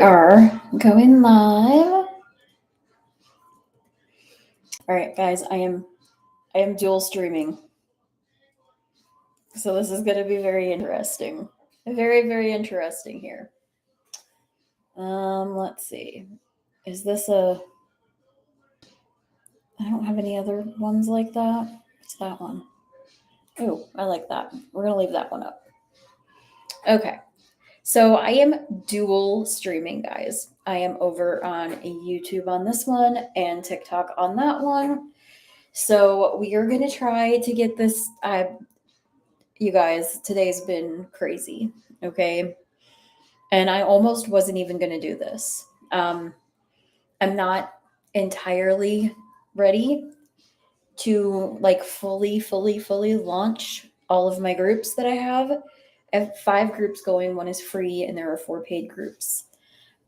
Are going live. All right, guys, I am dual streaming. So this is going to be very interesting. Very, very interesting here. Let's see. Is this a I don't have any other ones like that. It's that one. Oh, I like that. We're going to leave that one up. Okay. So I am dual streaming, guys. I am over on YouTube on this one and TikTok on that one. So we are going to try to get this. You guys, today's been crazy. Okay. And I almost wasn't even going to do this. I'm not entirely ready to like fully launch all of my groups that I have. I have 5 groups going. One is free, and there are 4 paid groups.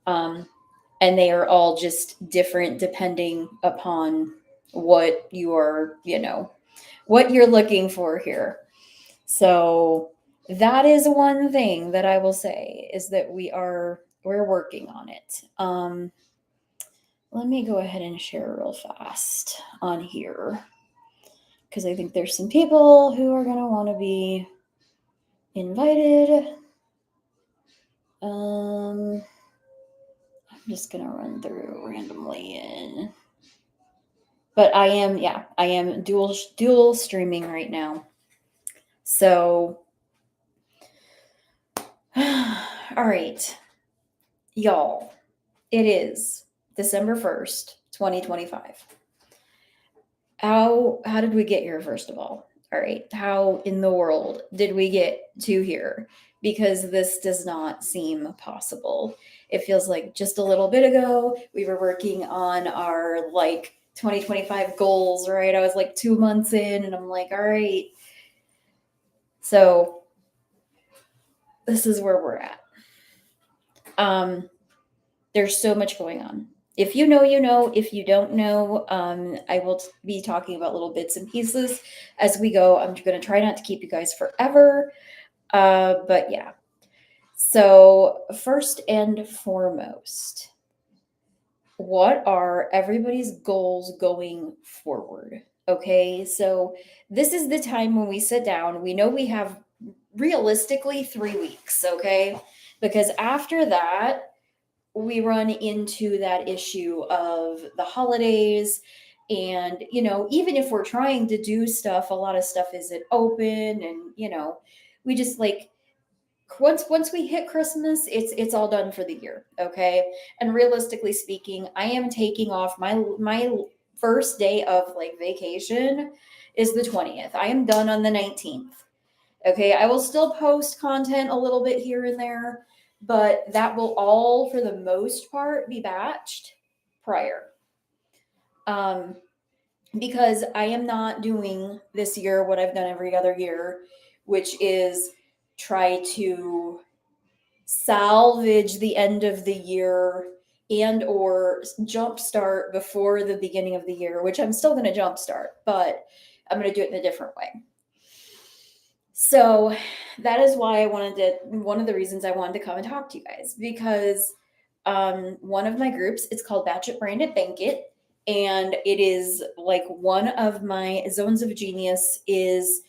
And they are all just different depending upon what what you're looking for here. So that is one thing that I will say is that we're working on it. Let me go ahead and share real fast on here because I think there's some people who are going to want to be invited. I'm just going to run through randomly in. But I am dual streaming right now. So all right. Y'all, it is December 1st, 2025. How did we get here, first of all? All right. How in the world did we get to here? Because this does not seem possible. It feels like just a little bit ago, we were working on our 2025 goals, right? I was like 2 months in and I'm like, all right. So this is where we're at. There's so much going on. If you know, you know. If you don't know, I will be talking about little bits and pieces as we go. I'm going to try not to keep you guys forever. But yeah. So first and foremost, what are everybody's goals going forward? Okay. So this is the time when we sit down. We know we have realistically 3 weeks. Okay. Because after that, we run into that issue of the holidays. And, even if we're trying to do stuff, a lot of stuff isn't open. And, we just once we hit Christmas, it's all done for the year. Okay. And realistically speaking, I am taking off my first day of vacation is the 20th. I am done on the 19th. Okay. I will still post content a little bit here and there, but that will all, for the most part, be batched prior. Because I am not doing this year what I've done every other year, which is try to salvage the end of the year and or jumpstart before the beginning of the year, which I'm still going to jumpstart, but I'm going to do it in a different way. So that is why one of the reasons I wanted to come and talk to you guys, because one of my groups, it's called Batch It, Brand It, Bank It. And it is one of my zones of genius is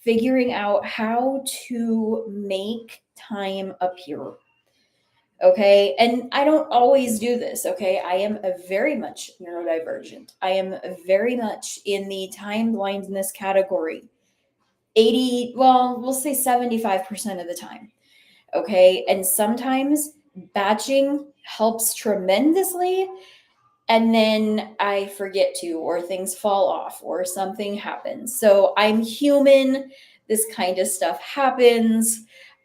figuring out how to make time appear. Okay. And I don't always do this. Okay. I am a very much neurodivergent. I am very much in the time blindness category. 80, well, we'll say 75% of the time. Okay. And sometimes batching helps tremendously. And then I forget to, or things fall off, or something happens. So I'm human. This kind of stuff happens.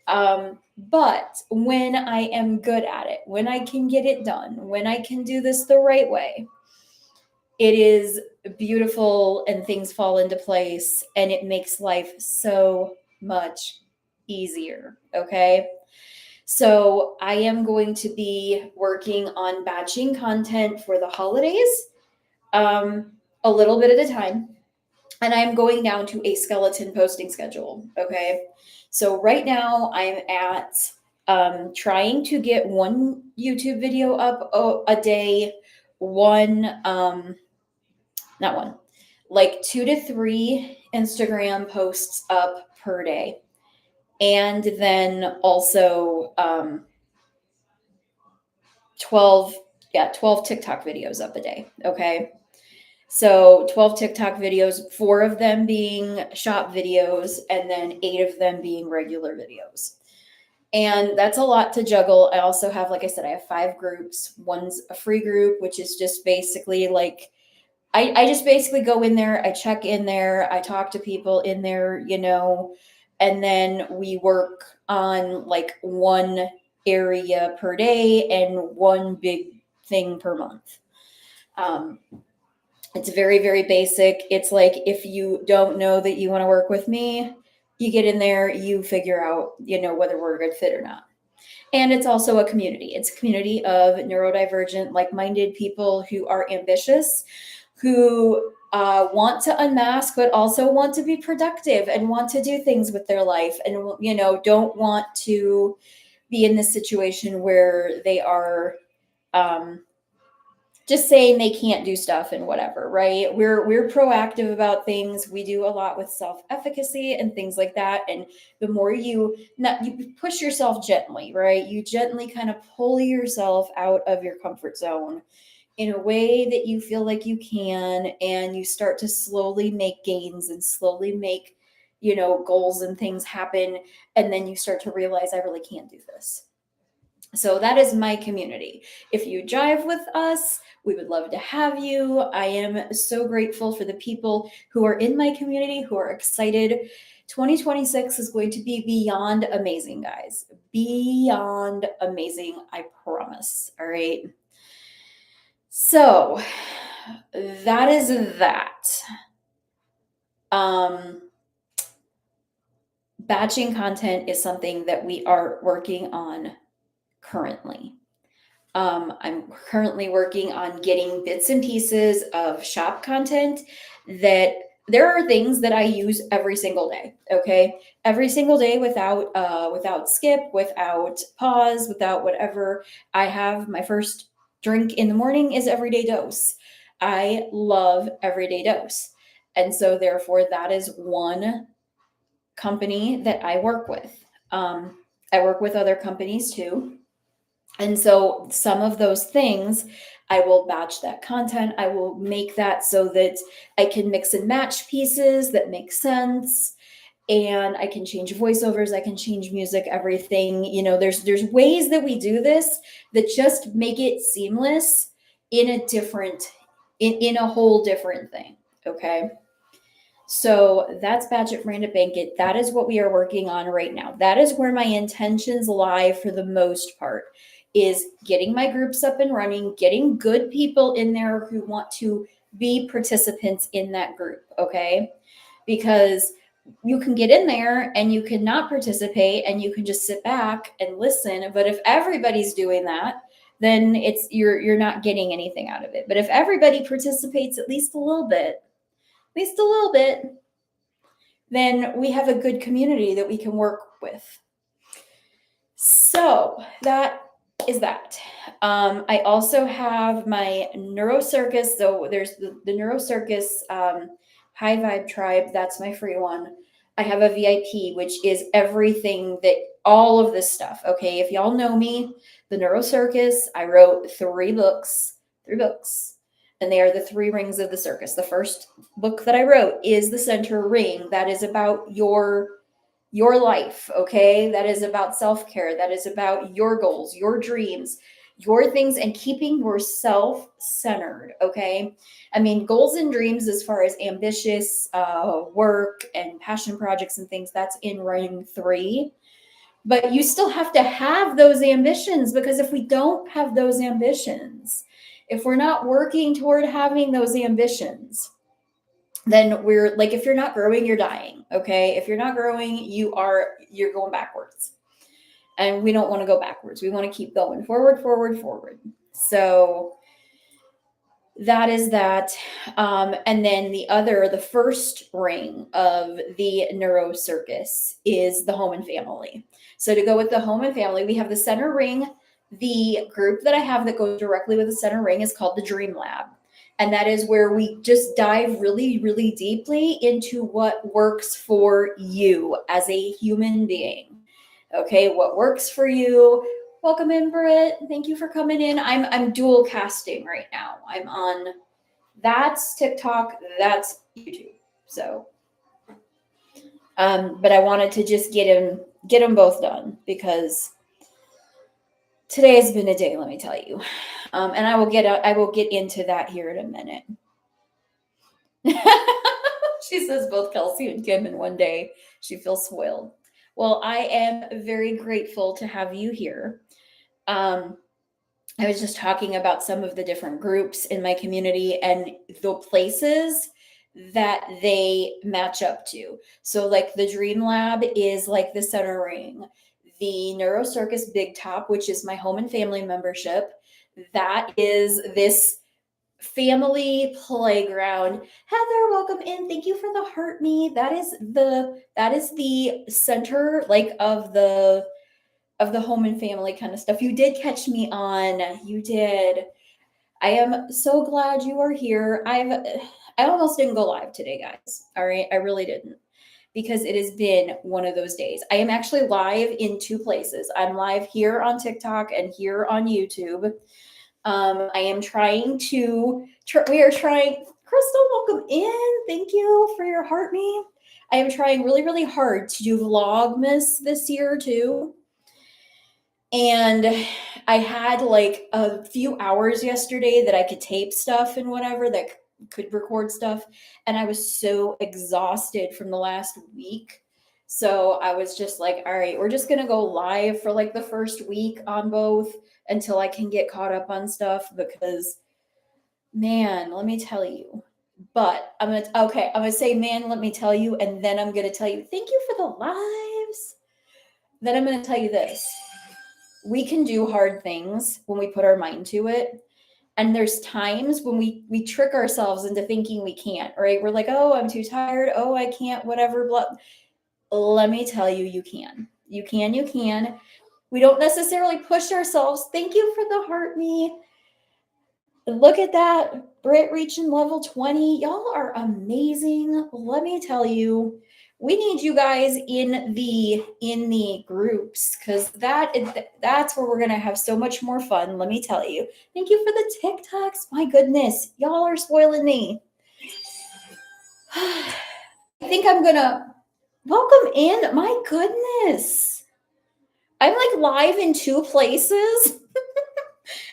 But when I am good at it, when I can get it done, when I can do this the right way, it is beautiful and things fall into place and it makes life so much easier. Okay. So I am going to be working on batching content for the holidays, a little bit at a time. And I'm going down to a skeleton posting schedule. Okay. So right now I'm at trying to get one YouTube video up a day, not one, like 2 to 3 Instagram posts up per day. And then also 12 TikTok videos up a day. Okay. So 12 TikTok videos, 4 of them being shop videos, and then 8 of them being regular videos. And that's a lot to juggle. I also have, like I said, I have 5 groups. One's a free group, which is just basically like, I just basically go in there, I check in there, I talk to people in there, and then we work on like one area per day and one big thing per month. It's very, very basic. It's like if you don't know that you want to work with me, you get in there, you figure out, whether we're a good fit or not. And it's also a community. It's a community of neurodivergent, like-minded people who are ambitious, who want to unmask, but also want to be productive and want to do things with their life, and don't want to be in this situation where they are just saying they can't do stuff and whatever, right? We're proactive about things. We do a lot with self-efficacy and things like that. And the more you push yourself gently, right? You gently kind of pull yourself out of your comfort zone in a way that you feel like you can, and you start to slowly make gains and slowly make, goals and things happen. And then you start to realize, I really can't do this. So that is my community. If you jive with us, we would love to have you. I am so grateful for the people who are in my community, who are excited. 2026 is going to be beyond amazing, guys. Beyond amazing, I promise. All right. So that is that. Batching content is something that we are working on currently. I'm currently working on getting bits and pieces of shop content that there are things that I use every single day. Okay. Every single day without skip, without pause, without whatever. I have my first drink in the morning is Everyday Dose. I love Everyday Dose. And so therefore that is one company that I work with. I work with other companies too. And so some of those things, I will batch that content. I will make that so that I can mix and match pieces that make sense. And I can change voiceovers, I can change music, everything. There's ways that we do this that just make it seamless in a whole different thing. Okay. So that's Batch It, Brand It, Bank It. That is what we are working on right now. That is where my intentions lie for the most part, is getting my groups up and running, getting good people in there who want to be participants in that group, okay? Because you can get in there and you can not participate and you can just sit back and listen. But if everybody's doing that, then you're not getting anything out of it. But if everybody participates at least a little bit, then we have a good community that we can work with. So that is that. I also have my NeuroCircus. So there's the NeuroCircus High Vibe Tribe. That's my free one. I have a VIP, which is everything all of this stuff. Okay. If y'all know me, the NeuroCircus, I wrote 3 books, and they are the 3 rings of the circus. The first book that I wrote is the center ring. That is about your life, okay? That is about self-care. That is about your goals, your dreams, your things, and keeping yourself centered, okay? I mean, goals and dreams as far as ambitious work and passion projects and things, that's in ring 3. But you still have to have those ambitions, because if we don't have those ambitions, if we're not working toward having those ambitions, then we're like, if you're not growing, you're dying. Okay. If you're not growing, you're going backwards, and we don't want to go backwards. We want to keep going forward. So that is that. And then the first ring of the neuro circus is the home and family. So to go with the home and family, we have the center ring. The group that I have that goes directly with the center ring is called the Dream Lab. And that is where we just dive really, really deeply into what works for you as a human being. Okay, what works for you? Welcome in, Britt. Thank you for coming in. I'm dual casting right now. I'm on that's TikTok, that's YouTube. So, but I wanted to just get them both done because today has been a day. Let me tell you, and I will get into that here in a minute. She says both Kelsey and Kim in one day. She feels spoiled. Well, I am very grateful to have you here. I was just talking about some of the different groups in my community and the places that they match up to. So, like the Dream Lab is like the center ring, the Neuro Circus Big Top, which is my home and family membership, that is this family playground. Heather, welcome in. Thank you for the heart me. That is the center like of the home and family kind of stuff. You did catch me on. You did. I am so glad you are here. I almost didn't go live today, guys. All right, I really didn't because it has been one of those days. I am actually live in two places. I'm live here on TikTok and here on YouTube. I am trying to. We are trying. Crystal, welcome in. Thank you for your heart me. I am trying really, really hard to do Vlogmas this year too. And I had like a few hours yesterday that I could tape stuff and whatever that could record stuff. And I was so exhausted from the last week. So I was just like, all right, we're just going to go live for like the first week on both until I can get caught up on stuff because, man, let me tell you. But I'm going to say, man, let me tell you. And then I'm going to tell you, thank you for the lives. Then I'm going to tell you this. We can do hard things when we put our mind to it. And there's times when we trick ourselves into thinking we can't, right? We're like, oh, I'm too tired. Oh, I can't, whatever. Blah. Let me tell you, you can. You can, you can. We don't necessarily push ourselves. Thank you for the heart me. Look at that. Britt reaching level 20. Y'all are amazing. Let me tell you. We need you guys in the groups because that's where we're gonna have so much more fun. Let me tell you. Thank you for the TikToks. My goodness, y'all are spoiling me. I think I'm gonna welcome in. My goodness, I'm like live in two places.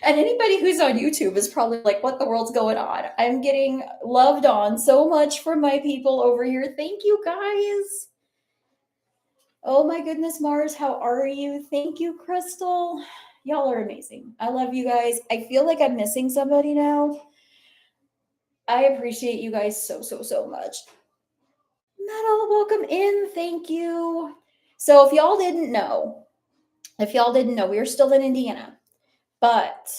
And anybody who's on YouTube is probably like, what the world's going on? I'm getting loved on so much from my people over here. Thank you guys. Oh my goodness, Mars, how are you? Thank you, Crystal. Y'all are amazing. I love you guys. I feel like I'm missing somebody now. I appreciate you guys so, so, so much. Metal, welcome in. Thank you. So if y'all didn't know, we are still in Indiana, but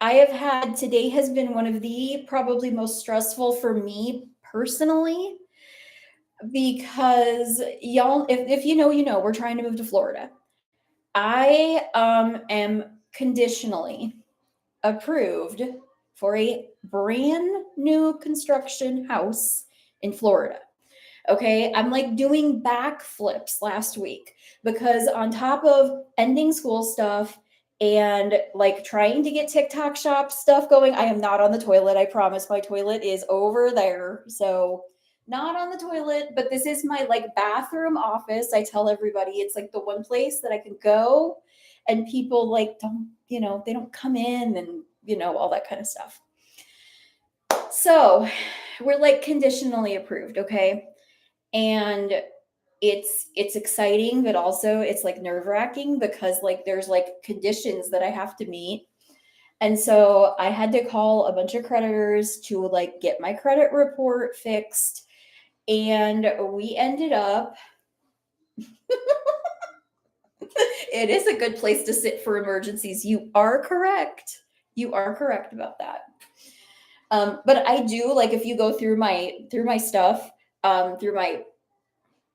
I have had, today has been one of the probably most stressful for me personally, because y'all, if you know, we're trying to move to Florida. I am conditionally approved for a brand new construction house in Florida. Okay, I'm like doing backflips last week because on top of ending school stuff and like trying to get TikTok shop stuff going, I am not on the toilet. I promise my toilet is over there. So not on the toilet, but this is my like bathroom office. I tell everybody it's like the one place that I can go and people like don't, they don't come in and, all that kind of stuff. So we're like conditionally approved, okay? And it's exciting, but also it's like nerve-wracking because like there's like conditions that I have to meet. And so I had to call a bunch of creditors to like get my credit report fixed. And we ended up it is a good place to sit for emergencies. You are correct. You are correct about that. But I do, like, if you go through my stuff, through my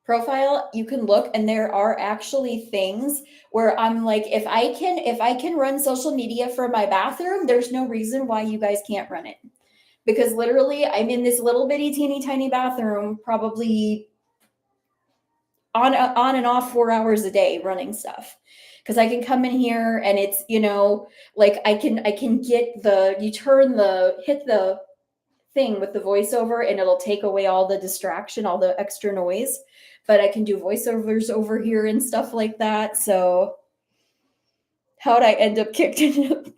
profile, you can look, and there are actually things where I'm like, if I can run social media from my bathroom, there's no reason why you guys can't run it. Because literally I'm in this little bitty teeny tiny bathroom, probably on and off 4 hours a day running stuff. Because I can come in here and it's, like I can get you hit the thing with the voiceover, and it'll take away all the distraction, all the extra noise. But I can do voiceovers over here and stuff like that. So how'd I end up kicked into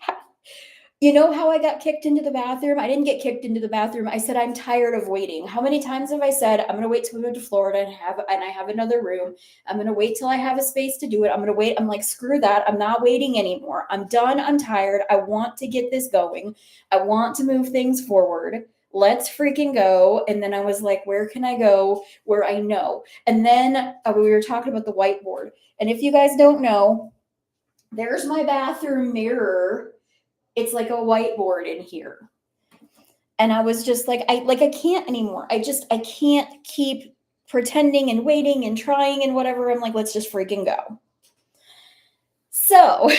You know how I got kicked into the bathroom? I didn't get kicked into the bathroom. I said, I'm tired of waiting. How many times have I said, I'm going to wait till we move to Florida and I have another room. I'm going to wait till I have a space to do it. I'm going to wait. I'm like, screw that. I'm not waiting anymore. I'm done. I'm tired. I want to get this going. I want to move things forward. Let's freaking go. And then I was like, where can I go where I know? And then we were talking about the whiteboard. And if you guys don't know, there's my bathroom mirror. It's like a whiteboard in here. And I was just like, I can't anymore. I can't keep pretending and waiting and trying and whatever. I'm like, let's just freaking go. So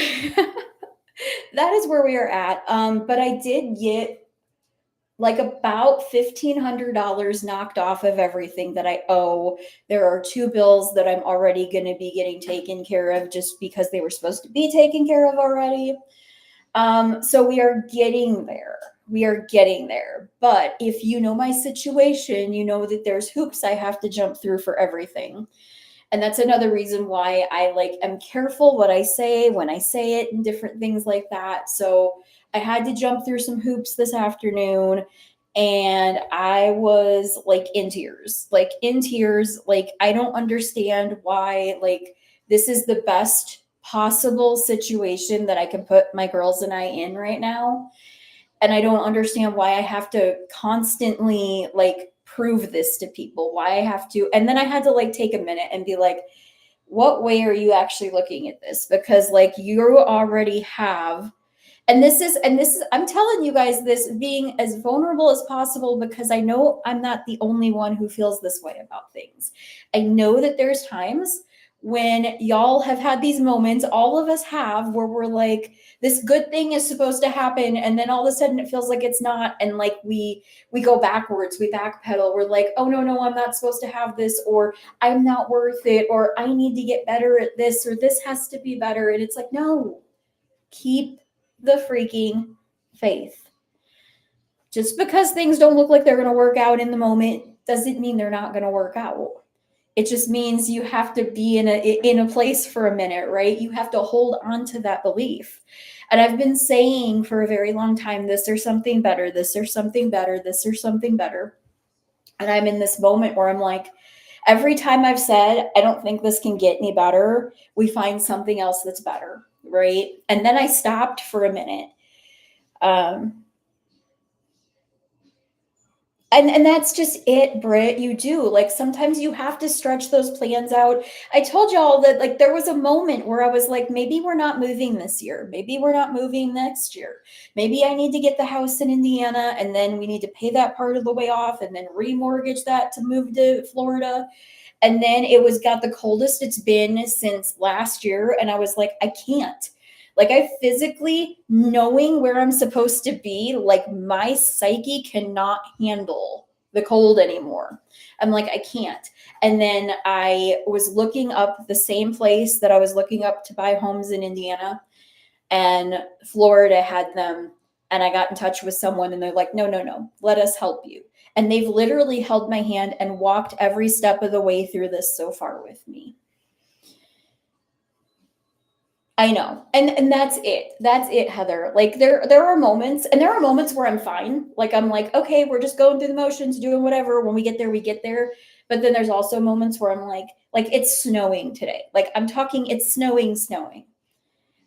that is where we are at. But I did get like about $1,500 knocked off of everything that I owe. There are 2 bills that I'm already going to be getting taken care of just because they were supposed to be taken care of already. So we are getting there. We are getting there. But if you know my situation, you know that there's hoops I have to jump through for everything. And that's another reason why I am careful what I say when I say it and different things like that. So I had to jump through some hoops this afternoon, and I was like in tears. Like in tears. Like I don't understand why this is the best possible situation that I can put my girls and I in right now. And I don't understand why I have to constantly prove this to people, why I have to. And then I had to take a minute and be like, what way are you actually looking at this? Because you already have, and this is I'm telling you guys this being as vulnerable as possible, because I know I'm not the only one who feels this way about things. I know that there's times when y'all have had these moments, all of us have, where we're like, this good thing is supposed to happen, and then all of a sudden it feels like it's not, and we go backwards, we backpedal, we're like, oh no, I'm not supposed to have this, or I'm not worth it, or I need to get better at this, or this has to be better. And it's like, no, keep the freaking faith. Just because things don't look like they're going to work out in the moment doesn't mean they're not going to work out. It just means you have to be in a place for a minute, right? You have to hold on to that belief. And I've been saying for a very long time, this or something better, this or something better, this or something better. And I'm in this moment where I'm like, every time I've said, I don't think this can get any better, we find something else that's better, right? And then I stopped for a minute. And that's just it, Britt. You do. Sometimes you have to stretch those plans out. I told y'all that there was a moment where I was like, maybe we're not moving this year. Maybe we're not moving next year. Maybe I need to get the house in Indiana, and then we need to pay that part of the way off and then remortgage that to move to Florida. And then it got the coldest it's been since last year. And I was like, I can't. I physically, knowing where I'm supposed to be, my psyche cannot handle the cold anymore. I'm like, I can't. And then I was looking up the same place that I was looking up to buy homes in Indiana, and Florida had them. And I got in touch with someone, and they're like, no, let us help you. And they've literally held my hand and walked every step of the way through this so far with me. I know. And that's it. That's it, Heather. There are moments, and there are moments where I'm fine. I'm like, okay, we're just going through the motions, doing whatever. When we get there, we get there. But then there's also moments where I'm like it's snowing today. I'm talking, it's snowing.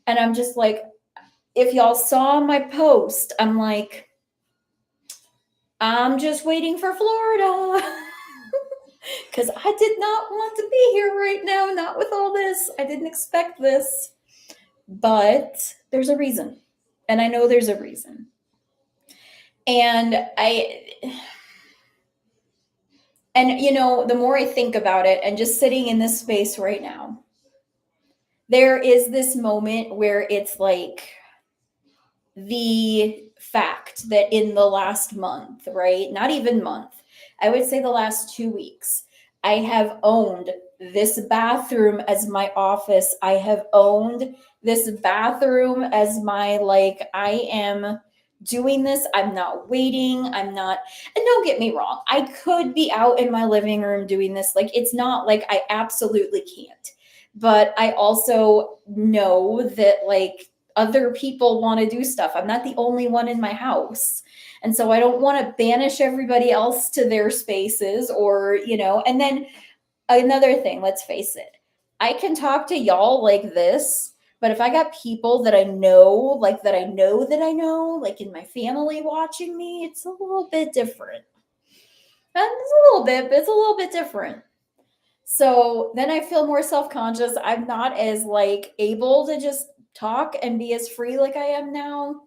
And I'm just like, if y'all saw my post, I'm like, I'm just waiting for Florida. Because I did not want to be here right now, not with all this. I didn't expect this. But there's a reason. And I know there's a reason. And the more I think about it and just sitting in this space right now, there is this moment where it's like the fact that in the last month, right? Not even month, I would say the last 2 weeks, I have owned this bathroom as my office. I have owned this bathroom as my, like, I am doing this. I'm not waiting. I'm not, and don't get me wrong, I could be out in my living room doing this. Like, it's not like I absolutely can't. But I also know that, like, other people want to do stuff. I'm not the only one in my house. And so I don't want to banish everybody else to their spaces and then another thing, let's face it. I can talk to y'all like this, but if I got people that I know, like that I know that I know, like in my family watching me, it's a little bit different. And it's a little bit different. So then I feel more self-conscious. I'm not as like able to just talk and be as free like I am now.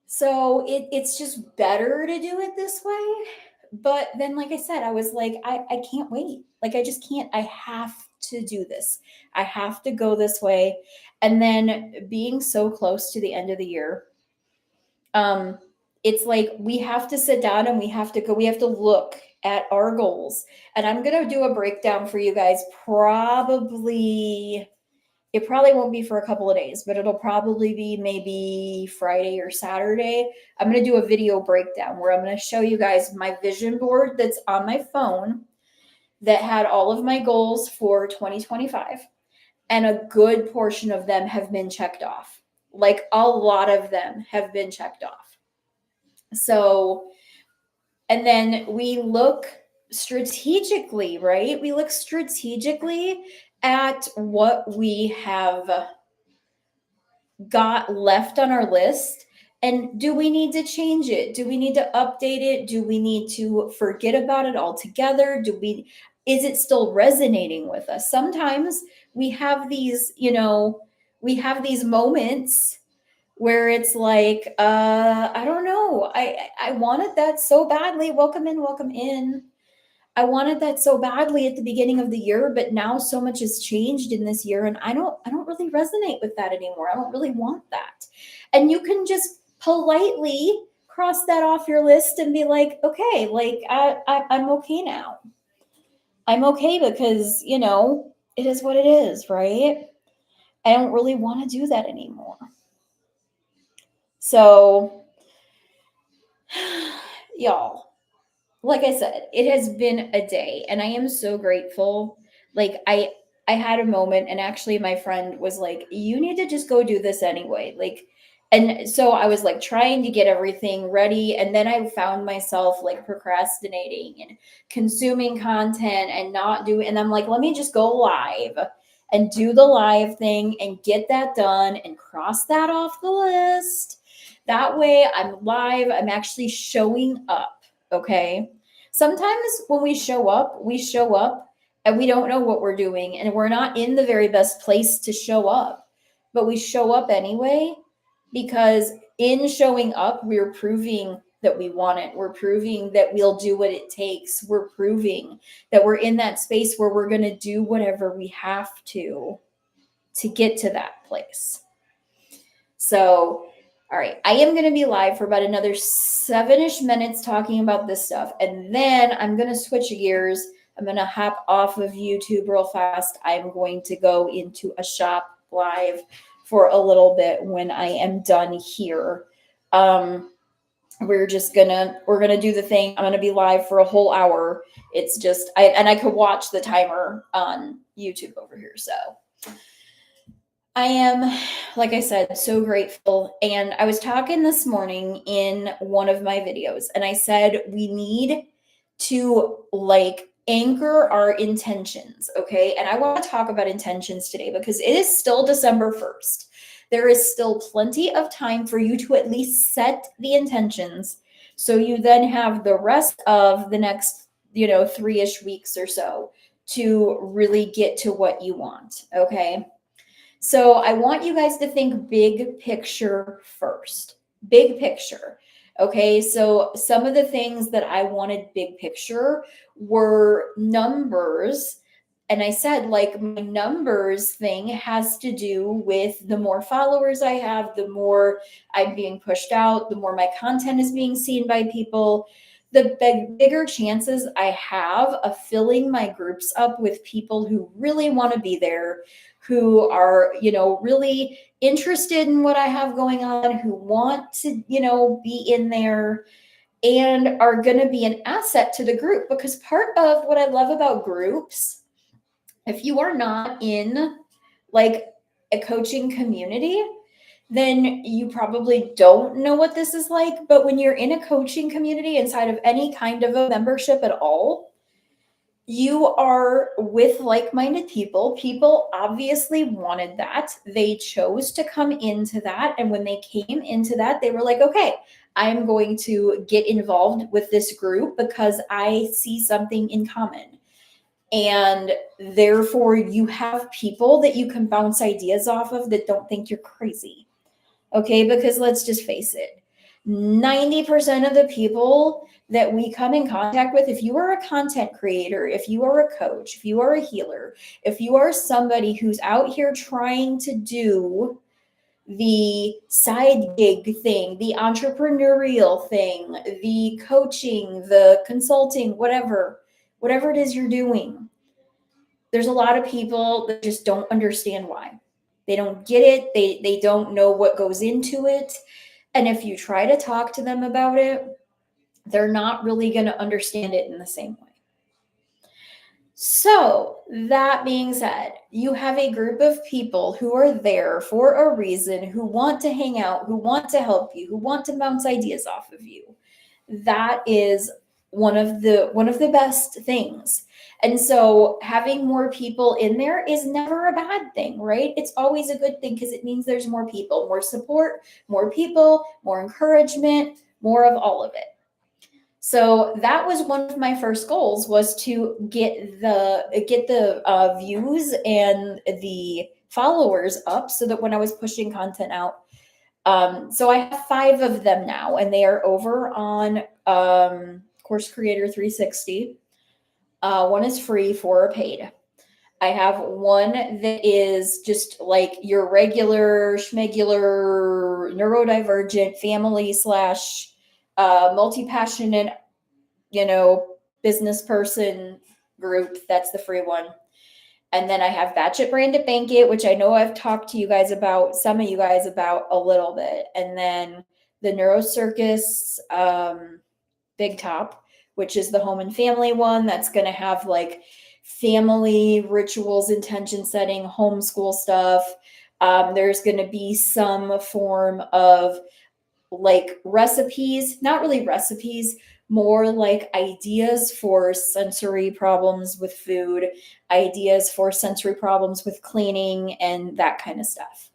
So it's just better to do it this way. But then, like I said, I was like, I can't wait. Like, I just can't. I have to do this. I have to go this way. And then being so close to the end of the year, um, it's like we have to sit down and we have to go, we have to look at our goals. And I'm going to do a breakdown for you guys. It probably won't be for a couple of days, but it'll probably be maybe Friday or Saturday. I'm going to do a video breakdown where I'm going to show you guys my vision board that's on my phone that had all of my goals for 2025. And a good portion of them have been checked off. Like, a lot of them have been checked off. So, and then we look strategically, right? We look strategically at what we have got left on our list. And do we need to change it? Do we need to update it? Do we need to forget about it altogether? Is it still resonating with us? Sometimes we have these moments where it's like, I don't know. I wanted that so badly. Welcome in, welcome in. I wanted that so badly at the beginning of the year, but now so much has changed in this year and I don't really resonate with that anymore. I don't really want that. And you can just politely cross that off your list and be like, okay, like I'm okay now. I'm okay because, it is what it is, right? I don't really want to do that anymore. So, y'all, like I said, it has been a day and I am so grateful. Like, I had a moment and actually my friend was like, you need to just go do this anyway. Like, and so I was like trying to get everything ready and then I found myself like procrastinating and consuming content and not doing, and I'm like, let me just go live and do the live thing and get that done and cross that off the list. That way I'm live, I'm actually showing up. Okay. Sometimes when we show up and we don't know what we're doing and we're not in the very best place to show up, but we show up anyway because in showing up, we're proving that we want it. We're proving that we'll do what it takes. We're proving that we're in that space where we're going to do whatever we have to get to that place. So, all right, I am going to be live for about another 7-ish minutes talking about this stuff. And then I'm going to switch gears. I'm going to hop off of YouTube real fast. I'm going to go into a shop live for a little bit when I am done here. We're gonna do the thing. I'm gonna be live for a whole hour. It's just I could watch the timer on YouTube over here. So I am, like I said, so grateful. And I was talking this morning in one of my videos, and I said we need to like anchor our intentions. Okay. And I want to talk about intentions today because it is still December 1st. There is still plenty of time for you to at least set the intentions. So you then have the rest of the next, 3-ish weeks or so to really get to what you want. Okay. So I want you guys to think big picture first. Big picture. Okay, so some of the things that I wanted big picture were numbers. And I said, like, my numbers thing has to do with the more followers I have, the more I'm being pushed out, the more my content is being seen by people, the bigger chances I have of filling my groups up with people who really want to be there, who are, really interested in what I have going on, who want to, be in there and are going to be an asset to the group. Because part of what I love about groups, if you are not in like a coaching community, then you probably don't know what this is like. But when you're in a coaching community inside of any kind of a membership at all, you are with like-minded people. People obviously wanted that. They chose to come into that. And when they came into that, they were like, okay, I'm going to get involved with this group because I see something in common. And therefore, you have people that you can bounce ideas off of that don't think you're crazy. Okay, because let's just face it, 90% of the people that we come in contact with, if you are a content creator, if you are a coach, if you are a healer, if you are somebody who's out here trying to do the side gig thing, the entrepreneurial thing, the coaching, the consulting, whatever it is you're doing, there's a lot of people that just don't understand why. They don't get it. They don't know what goes into it. And if you try to talk to them about it, they're not really going to understand it in the same way. So, that being said, you have a group of people who are there for a reason, who want to hang out, who want to help you, who want to bounce ideas off of you. That is one of the best things. And so having more people in there is never a bad thing, right? It's always a good thing because it means there's more people, more support, more people, more encouragement, more of all of it. So that was one of my first goals, was to get the views and the followers up so that when I was pushing content out, so I have 5 of them now, and they are over on Course Creator 360. One is free, 4 are paid. I have one that is just like your regular schmegular neurodivergent family slash multi-passionate, business person group. That's the free one. And then I have Batch It Brand It Bank It, which I know I've talked to you guys about, some of you guys about a little bit. And then the Neuro Circus Big Top, which is the home and family one. That's going to have like family rituals, intention setting, homeschool stuff. There's going to be some form of like recipes, not really recipes, more like ideas for sensory problems with food, ideas for sensory problems with cleaning, and that kind of stuff.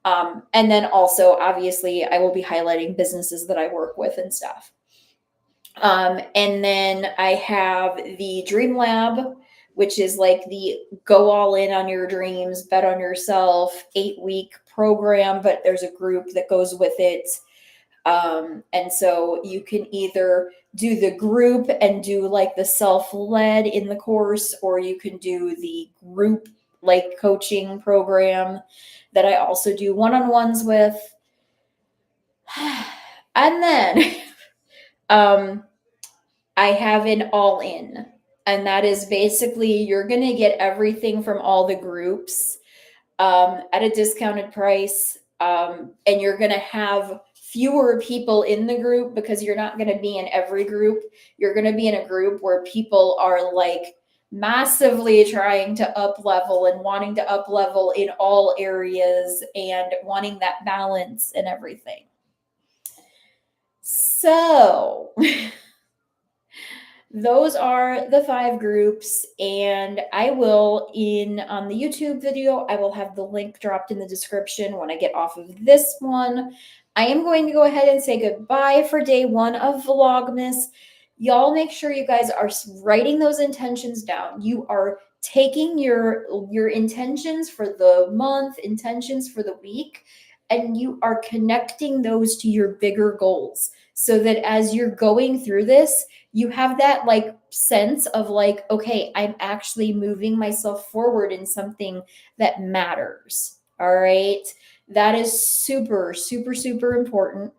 And then also, obviously, I will be highlighting businesses that I work with and stuff. And then I have the Dream Lab, which is like the go all in on your dreams, bet on yourself, 8-week program, but there's a group that goes with it. And so you can either do the group and do like the self-led in the course, or you can do the group like coaching program that I also do one-on-ones with. And then I have an all-in, and that is basically you're going to get everything from all the groups at a discounted price, and you're going to have fewer people in the group because you're not going to be in every group. You're going to be in a group where people are like massively trying to up level and wanting to up level in all areas and wanting that balance and everything. So those are the 5 groups, and I will on the YouTube video, I will have the link dropped in the description when I get off of this one. I am going to go ahead and say goodbye for day 1 of Vlogmas. Y'all make sure you guys are writing those intentions down. You are taking your intentions for the month, intentions for the week, and you are connecting those to your bigger goals, so that as you're going through this, you have that like sense of like, okay, I'm actually moving myself forward in something that matters. All right. That is super, super, super important.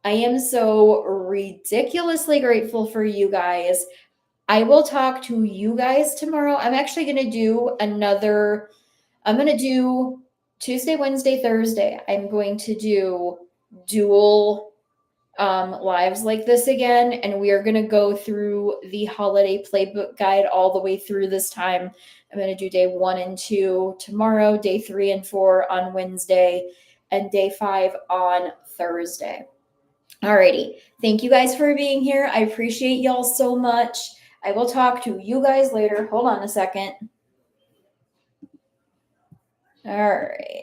I am so ridiculously grateful for you guys. I will talk to you guys tomorrow. I'm actually going to do I'm going to do Tuesday, Wednesday, Thursday. I'm going to do dual lives like this again. And we are going to go through the holiday playbook guide all the way through this time. I'm going to do day 1 and 2 tomorrow, day 3 and 4 on Wednesday, and day 5 on Thursday. Alrighty. Thank you guys for being here. I appreciate y'all so much. I will talk to you guys later. Hold on a second. All right.